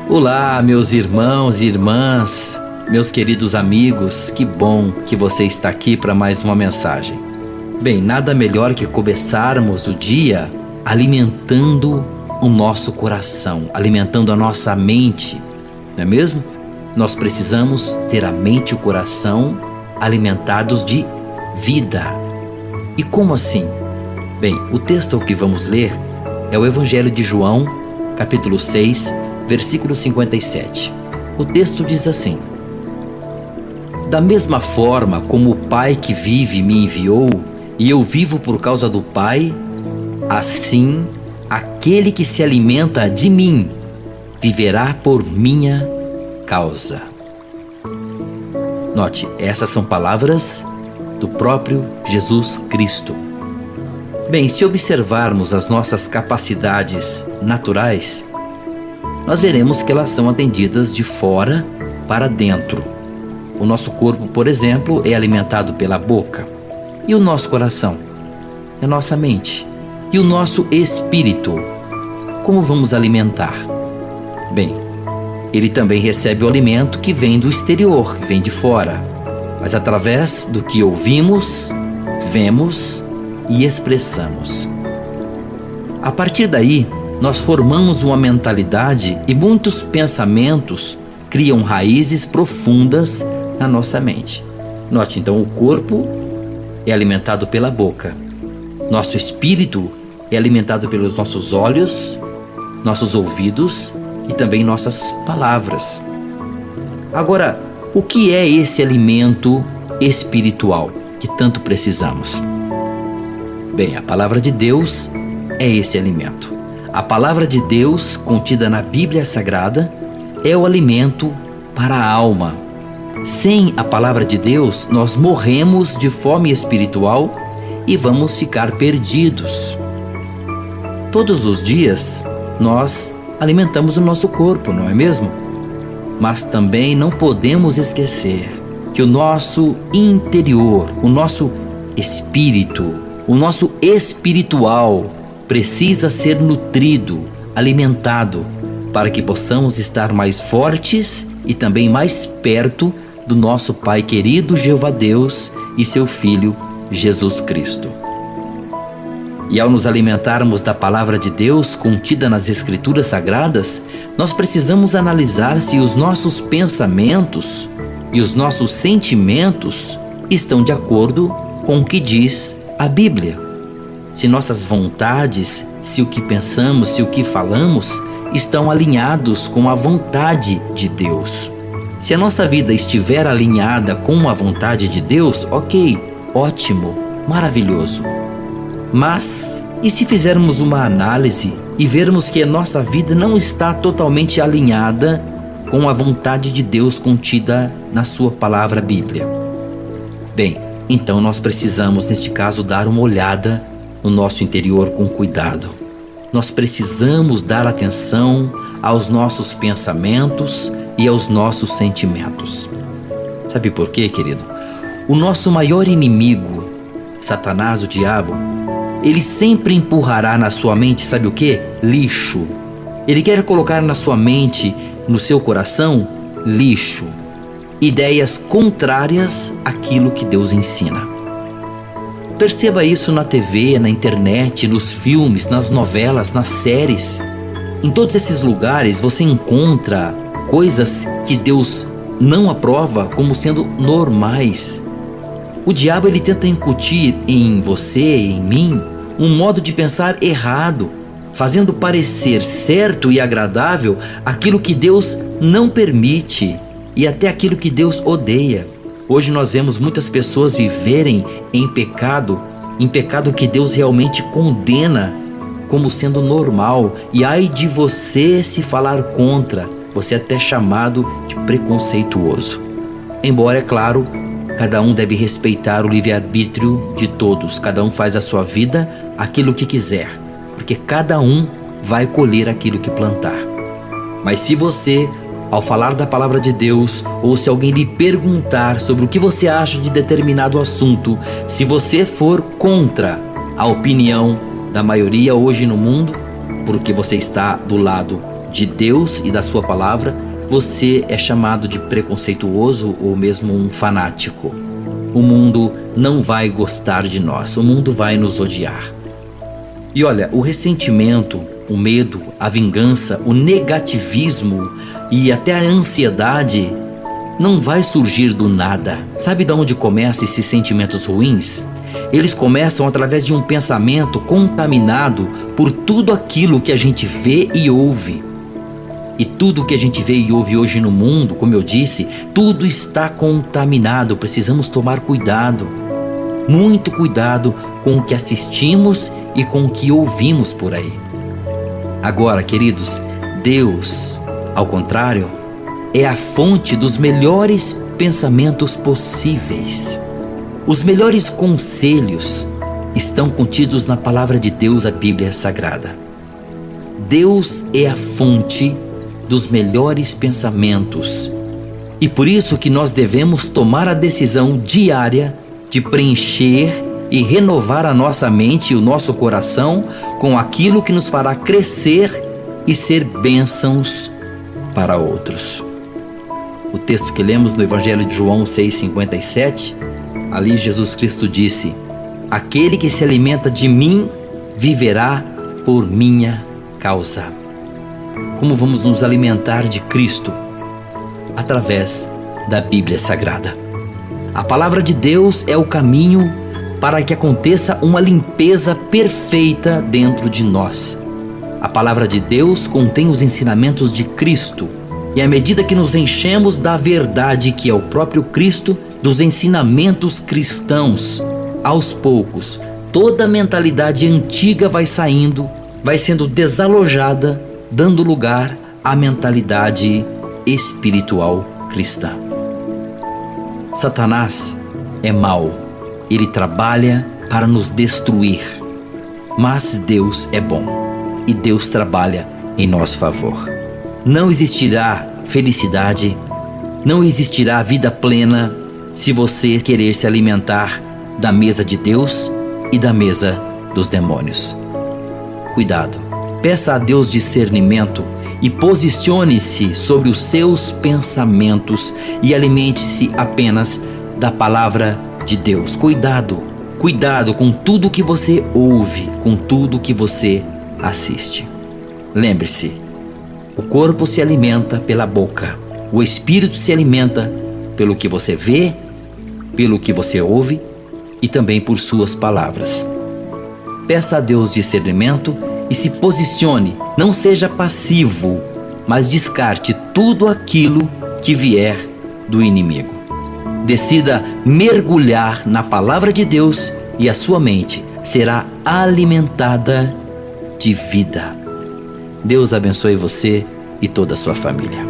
Olá, meus irmãos e irmãs, meus queridos amigos, que bom que você está aqui para mais uma mensagem. Bem, nada melhor que começarmos o dia alimentando o nosso coração, alimentando a nossa mente, não é mesmo? Nós precisamos ter a mente e o coração alimentados de vida. E como assim? Bem, o texto que vamos ler é o Evangelho de João, capítulo 6, versículo 57. O texto diz assim: Da mesma forma como o Pai que vive me enviou, e eu vivo por causa do Pai, assim aquele que se alimenta de mim viverá por minha causa. Note, essas são palavras do próprio Jesus Cristo. Bem, se observarmos as nossas capacidades naturais, nós veremos que elas são atendidas de fora para dentro. O nosso corpo, por exemplo, é alimentado pela boca. E o nosso coração? A nossa mente. E o nosso espírito? Como vamos alimentar? Bem, ele também recebe o alimento que vem do exterior, que vem de fora, mas através do que ouvimos, vemos e expressamos. A partir daí, nós formamos uma mentalidade e muitos pensamentos criam raízes profundas na nossa mente. Note, então, o corpo é alimentado pela boca. Nosso espírito é alimentado pelos nossos olhos, nossos ouvidos e também nossas palavras. Agora, o que é esse alimento espiritual que tanto precisamos? Bem, a palavra de Deus é esse alimento. A palavra de Deus, contida na Bíblia Sagrada, é o alimento para a alma. Sem a palavra de Deus, nós morremos de fome espiritual e vamos ficar perdidos. Todos os dias, nós alimentamos o nosso corpo, não é mesmo? Mas também não podemos esquecer que o nosso interior, o nosso espírito, o nosso espiritual precisa ser nutrido, alimentado, para que possamos estar mais fortes e também mais perto do nosso Pai querido Jeová Deus e seu Filho Jesus Cristo. E ao nos alimentarmos da palavra de Deus contida nas Escrituras Sagradas, nós precisamos analisar se os nossos pensamentos e os nossos sentimentos estão de acordo com o que diz a Bíblia. Se nossas vontades, se o que pensamos, se o que falamos, estão alinhados com a vontade de Deus. Se a nossa vida estiver alinhada com a vontade de Deus, ok, ótimo, maravilhoso. Mas, e se fizermos uma análise e vermos que a nossa vida não está totalmente alinhada com a vontade de Deus contida na sua palavra Bíblia? Bem, então nós precisamos, neste caso, dar uma olhada no nosso interior com cuidado. Nós precisamos dar atenção aos nossos pensamentos e aos nossos sentimentos. Sabe por quê, querido? O nosso maior inimigo, Satanás, o diabo, ele sempre empurrará na sua mente, sabe o quê? Lixo. Ele quer colocar na sua mente, no seu coração, lixo. Ideias contrárias àquilo que Deus ensina. Perceba isso na TV, na internet, nos filmes, nas novelas, nas séries. Em todos esses lugares você encontra coisas que Deus não aprova como sendo normais. O diabo ele tenta incutir em você, em mim, um modo de pensar errado, fazendo parecer certo e agradável aquilo que Deus não permite e até aquilo que Deus odeia. Hoje nós vemos muitas pessoas viverem em pecado que Deus realmente condena como sendo normal. E ai de você se falar contra, você é até chamado de preconceituoso. Embora, é claro, cada um deve respeitar o livre-arbítrio de todos. Cada um faz a sua vida aquilo que quiser, porque cada um vai colher aquilo que plantar. Mas se você, ao falar da palavra de Deus, ou se alguém lhe perguntar sobre o que você acha de determinado assunto, se você for contra a opinião da maioria hoje no mundo, porque você está do lado de Deus e da sua palavra, você é chamado de preconceituoso ou mesmo um fanático. O mundo não vai gostar de nós, o mundo vai nos odiar. E olha, o ressentimento, o medo, a vingança, o negativismo e até a ansiedade não vai surgir do nada. Sabe de onde começam esses sentimentos ruins? Eles começam através de um pensamento contaminado por tudo aquilo que a gente vê e ouve. E tudo que a gente vê e ouve hoje no mundo, como eu disse, tudo está contaminado. Precisamos tomar cuidado, muito cuidado com o que assistimos e com o que ouvimos por aí. Agora, queridos, Deus, ao contrário, é a fonte dos melhores pensamentos possíveis. Os melhores conselhos estão contidos na palavra de Deus, a Bíblia Sagrada. Deus é a fonte dos melhores pensamentos. E por isso que nós devemos tomar a decisão diária de preencher e renovar a nossa mente e o nosso coração com aquilo que nos fará crescer e ser bênçãos para outros. O texto que lemos no Evangelho de João 6,57, ali Jesus Cristo disse: aquele que se alimenta de mim viverá por minha causa. Como vamos nos alimentar de Cristo? Através da Bíblia Sagrada. A palavra de Deus é o caminho para que aconteça uma limpeza perfeita dentro de nós. A palavra de Deus contém os ensinamentos de Cristo, e à medida que nos enchemos da verdade que é o próprio Cristo, dos ensinamentos cristãos, aos poucos, toda a mentalidade antiga vai saindo, vai sendo desalojada, dando lugar à mentalidade espiritual cristã. Satanás é mau, ele trabalha para nos destruir, mas Deus é bom e Deus trabalha em nosso favor. Não existirá felicidade, não existirá vida plena se você querer se alimentar da mesa de Deus e da mesa dos demônios. Cuidado, peça a Deus discernimento e posicione-se sobre os seus pensamentos e alimente-se apenas da palavra de Deus. Cuidado com tudo que você ouve, com tudo que você assiste. Lembre-se, o corpo se alimenta pela boca, o espírito se alimenta pelo que você vê, pelo que você ouve e também por suas palavras. Peça a Deus discernimento e se posicione, não seja passivo, mas descarte tudo aquilo que vier do inimigo. Decida mergulhar na palavra de Deus e a sua mente será alimentada de vida. Deus abençoe você e toda a sua família.